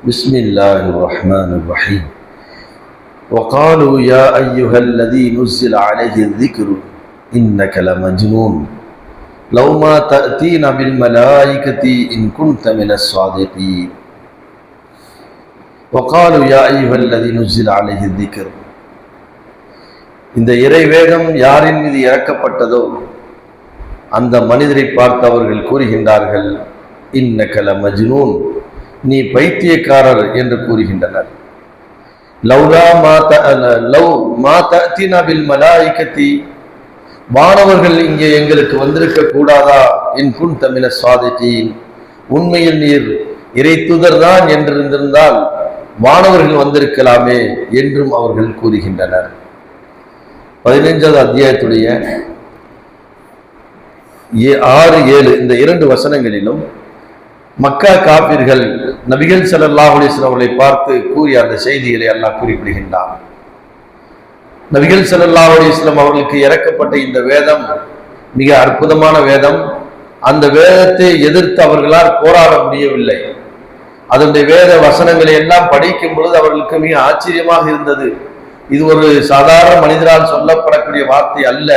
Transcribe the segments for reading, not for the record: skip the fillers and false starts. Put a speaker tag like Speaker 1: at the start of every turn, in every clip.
Speaker 1: بسم الله الرحمن الرحيم وقالوا يا أيها الذي نزل عليه الذكر إنك لمجنون لو ما تأتينا بالملائكة إن كنت من الصادقين وقالوا يا أيها الذي نزل عليه الذكر இந்த இறைவேதம் யாரின் மீது இறக்கப்பட்டதோ அந்த மனிதரை பார்த்து அவர்கள் கூறுகின்றார்கள் இன்னக லமஜ்னூன், நீ பைத்தியக்காரர் என்று கூறுகின்றனர். லவ் மா தஅதீனா பில் மலாயிகத்தி, வானவர்கள் இங்கே எங்களுக்கு வந்திருக்க கூடாதா? இன் குன்த மினஸ் ஸாதிகீன், உண்மையில் நீர் இறை தூதர் தான் என்றிருந்திருந்தால் வானவர்கள் வந்திருக்கலாமே என்றும் அவர்கள் கூறுகின்றனர். 15வது அத்தியாயத்துடைய 6-7 இந்த 2 வசனங்களிலும் மக்கா காபிர்கள் நபிகள் ஸல்லல்லாஹு அலைஹி வஸல்லம் அவர்களை பார்த்து கூறிய அந்த செய்திகளை அல்லாஹ் குறிப்பிடுகின்றான். நபிகள் ஸல்லல்லாஹு அலைஹி வஸல்லம் அவர்களுக்கு இறக்கப்பட்ட இந்த வேதம் மிக அற்புதமான வேதம். அந்த வேதத்தை எதிர்த்து அவர்களால் போராட முடியவில்லை. அதனுடைய வேத வசனங்களை எல்லாம் படிக்கும் பொழுது அவர்களுக்கு மிக ஆச்சரியமாக இருந்தது. இது ஒரு சாதாரண மனிதரால் சொல்லப்படக்கூடிய வார்த்தை அல்ல.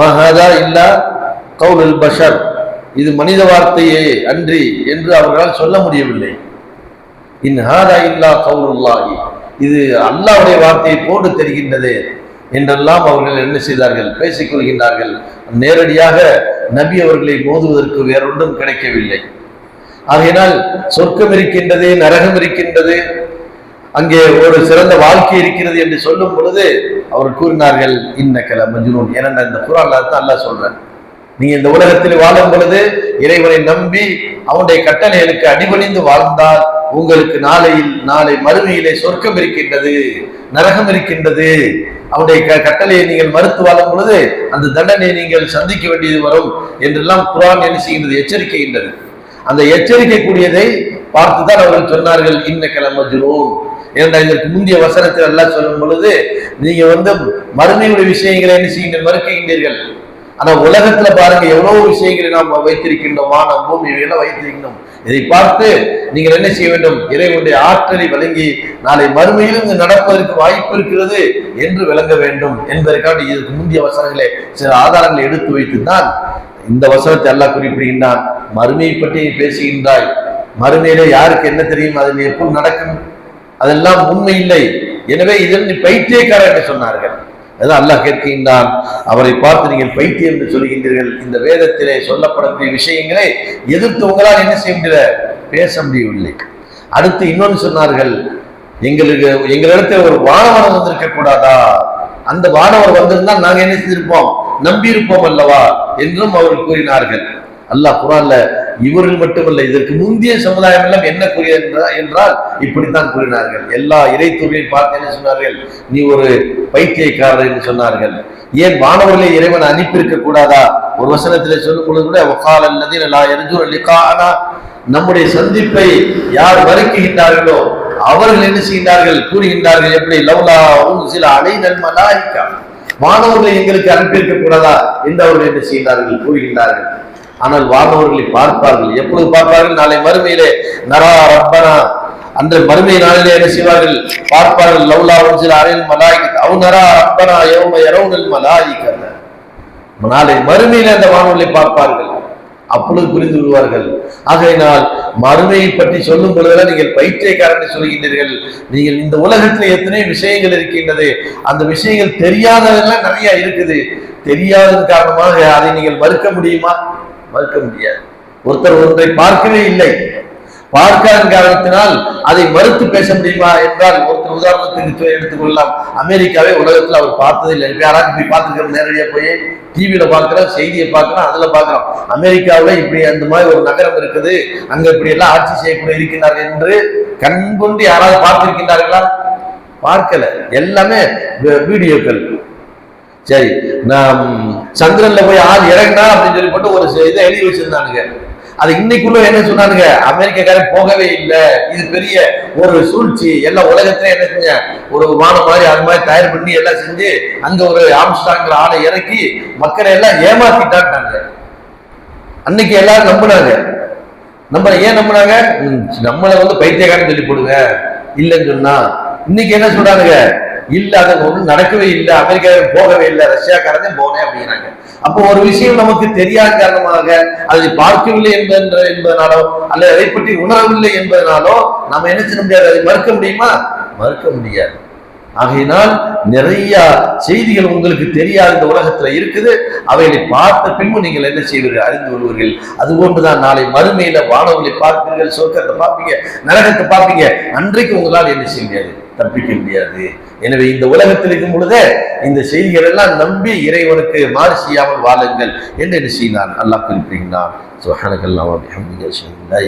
Speaker 1: மஹதா இல்லா கௌலுல் பஷர், இது மனித வார்த்தையே அன்றி என்று அவர்களால் சொல்ல முடியவில்லை. இன் ஹாதா இல்லா கௌலுல்லாஹி, இது அல்லாஹ்வுடைய வார்த்தையை போட்டு தெரிகின்றது என்றெல்லாம் அவர்கள் என்ன செய்தார்கள், பேசிக் கொள்கின்றார்கள். நேரடியாக நபி அவர்களை மோதுவதற்கு வேறொன்றும் கிடைக்கவில்லை. ஆகையினால் சொர்க்கம் இருக்கின்றது, நரகம் இருக்கின்றது, அங்கே ஒரு சிறந்த வாழ்க்கை இருக்கிறது என்று சொல்லும் பொழுது அவர் கூறினார்கள் இன்னக லமஜ்னூன். ஏனென்ற இந்த குர்ஆன்ல தான் அல்லாஹ் சொல்றான், நீங்க இந்த உலகத்தில் வாழும் பொழுது இறைவனை நம்பி அவனுடைய கட்டளைகளுக்கு அடிபணிந்து வாழ்ந்தால் உங்களுக்கு நாளை மறுமையிலே சொர்க்கம் இருக்கின்றது, நரகம் இருக்கின்றது. அவனுடைய கட்டளையை நீங்கள் மறுத்து வாழும் பொழுது அந்த தண்டனை நீங்கள் சந்திக்க வேண்டியது வரும் என்றெல்லாம் குர்ஆன் என்ன செய்கின்றது, எச்சரிக்கின்றது. அந்த எச்சரிக்கை கூடியதை பார்த்துதான் அவர்கள் சொன்னார்கள் இன்னக லமஜ்னூன். ஏன்னா இதற்கு முந்தைய வசனத்தில் அல்லாஹ் சொல்லும் பொழுது நீங்க மறுமையுடைய விஷயங்களை என்ன செய்கின்ற மறுக்கின்றீர்கள். ஆனா உலகத்துல பாருங்க எவ்வளவு விஷயங்களை நாம் வைத்திருக்கின்றோம், வானம் பூமி எல்லாம் வைத்திருக்கின்றோம். இதை பார்த்து நீங்கள் என்ன செய்ய வேண்டும், இறைவனுடைய ஆற்றலை வழங்கி நாளை மறுமையிலும் இங்கு நடப்பதற்கு வாய்ப்பு இருக்கிறது என்று விளங்க வேண்டும் என்பதற்காக இதற்கு முந்தைய வசனங்களை சில ஆதாரங்களை எடுத்து வைத்துதான் இந்த வசனத்தை அல்லாஹ் குறிப்பிடுகின்றான். மறுமையை பற்றி பேசுகின்றாய், மறுமையிலே யாருக்கு என்ன தெரியும், அதில் எப்போ நடக்கும், அதெல்லாம் உண்மை இல்லை. எனவே இதில் நீ பைத்தியக்காரர் என்று சொன்னார்கள். அதான் அல்லாஹ் கேட்கின்றான், அவரை பார்த்து நீங்கள் பைத்தியம் என்று சொல்கின்றீர்கள். இந்த வேதத்திலே சொல்லப்படக்கூடிய விஷயங்களை எதிர்த்து உங்களால் என்ன செய்ய முடியல, பேச முடியவில்லை. அடுத்து இன்னொன்று சொன்னார்கள், எங்களிடத்தில் ஒரு வானவர் வந்திருக்க கூடாதா? அந்த வானவர் வந்திருந்தால் நாங்கள் என்ன செய்திருப்போம், நம்பி இருப்போம் அல்லவா என்றும் அவர்கள் கூறினார்கள். அல்லாஹ் குர்ஆன்ல இவர்கள் மட்டுமல்ல, இதற்கு முந்தைய சமுதாயம் எல்லாம் என்ன கூறியது என்றால் இப்படித்தான் கூறினார்கள். எல்லா இறை தூதரையும் பார்த்து என்ன சொன்னார்கள், நீ ஒரு பைத்தியக்காரர் என்று சொன்னார்கள். ஏன் வானவர்களை இறைவன் அனுப்பியிருக்க கூடாதா? ஒரு வசனத்திலே சொல்லும் பொழுது கூட வகால அல்லதீன லா யர்ஜூன லிகாஅனா, நம்முடைய சந்திப்பை யார் மறுக்கின்றார்களோ அவர்கள் என்ன செய்கின்றார்கள், கூறுகின்றார்கள் எப்படி, லவ்லா உன்சில அலைனல் மலாயிகா, வானவர்களை எங்களுக்கு அனுப்பியிருக்க கூடாதா என்று அவர்கள் என்ன செய்கிறார்கள், கூறுகின்றார்கள். ஆனால் வானவர்களை பார்ப்பார்கள். எப்பொழுது பார்ப்பார்கள், நாளை மறுமையிலே நரா ரப்பனா, அந்த மறுமை நாளிலே என்ன செய்வார்கள், பார்ப்பார்கள். லவ்லா உன்சில அலைனல் மலாயிகா அவ் நரா ரப்பனா யௌம யரவுனல் மலாயிகா, நாளை மறுமையிலே அந்த வானவர்களை பார்ப்பார்கள். அப்பொழுது புரிந்து விடுவார்கள். ஆகையினால் மறுமையை பற்றி சொல்லும் பொழுதுதான் நீங்கள் பைத்தியக்காரன் சொல்கின்றீர்கள். நீங்கள் இந்த உலகத்தில் எத்தனை விஷயங்கள் இருக்கின்றது, அந்த விஷயங்கள் தெரியாததெல்லாம் நிறைய இருக்குது. தெரியாததன் காரணமாக அதை நீங்கள் மறுக்க முடியுமா? மறுக்க முடியாது. ஒருத்தர் ஒன்றை பார்க்கவே இல்லை, பார்க்காத காரணத்தினால் அதை மறுத்து பேச முடியுமா என்றால், ஒருத்தர் உதாரணத்துக்கு எடுத்துக்கொள்ளலாம். அமெரிக்காவே உலகத்தில் அவர் பார்த்ததில்லை. யாராச்சும் போய் பார்த்துக்கிறோம், நேரடியாக போய் டிவியில பார்க்கிறோம், செய்தியை பார்க்கிறோம், அதுல பார்க்கிறோம். அமெரிக்காவில் இப்படி அந்த மாதிரி ஒரு நகரம் இருக்குது, அங்க இப்படி எல்லாம் ஆட்சி செய்யக்கூடிய இருக்கிறார்கள் என்று கண்கொண்டு யாராவது பார்த்திருக்கின்றார்களா? பார்க்கல. எல்லாமே வீடியோக்கள். சரி, நாம் சந்திரன்ல போய் ஆள் இறங்கினா அப்படின்னு சொல்லி போட்டு ஒரு இதை எழுதி வச்சிருந்தானுங்க. அது இன்னைக்குள்ள என்ன சொன்னானுங்க, அமெரிக்காக்காரன் போகவே இல்லை, இது பெரிய ஒரு சூழ்ச்சி, எல்லாம் உலகத்துல என்ன செஞ்ச ஒரு விமானம் மாதிரி அது மாதிரி தயார் பண்ணி எல்லாம் செஞ்சு அங்க ஒரு ஆம்ஸ்டாங்கிற ஆளை இறக்கி மக்களை எல்லாம் ஏமாத்திட்டாங்க. அன்னைக்கு எல்லாரும் நம்பினாங்க. நம்ம ஏன் நம்பினாங்க? நம்மளை பைத்தியக்காரன் சொல்லி போடுங்க. இல்லைன்னு சொன்னா இன்னைக்கு என்ன சொல்றாங்க? இல்ல அது ஒன்றும் நடக்கவே இல்லை, அமெரிக்காவுக்கு போகவே இல்லை, ரஷ்யாக்காரன் போனேன் அப்படிங்கிறாங்க. அப்போ ஒரு விஷயம் நமக்கு தெரியாத காரணமாக அதை பார்க்கவில்லை என்பதனாலோ அல்லது அதை பற்றி உணரவில்லை என்பதனாலோ நம்ம என்ன செய்ய முடியாது? அதை மறுக்க முடியுமா? மறுக்க முடியாது. ஆகையினால் நிறைய செய்திகள் உங்களுக்கு தெரியாத இந்த உலகத்துல இருக்குது. அவைகளை பார்த்த பின்பு நீங்கள் என்ன செய்வீர்கள்? அறிந்து கொள்வீர்கள். அதுபோன்றுதான் நாளை மறுமையில வானவர்களை பார்ப்பீர்கள், சொர்க்கத்தை பார்ப்பீங்க, நரகத்தை பார்ப்பீங்க. அன்றைக்கு உங்களால் என்ன செய்ய முடியாது? தப்பிக்க முடியாது. எனவே இந்த உலகத்தில் இருக்கும் பொழுதே இந்த செய்திகள் எல்லாம் நம்பி இறைவனுக்கு மாறு செய்யாமல் வாழுங்கள் என்று என்ன செய்தான் அல்லாஹ் குறிப்பிடுகிறான். சுப்ஹானக்கல்லாஹு வ பிஹம்திஹி.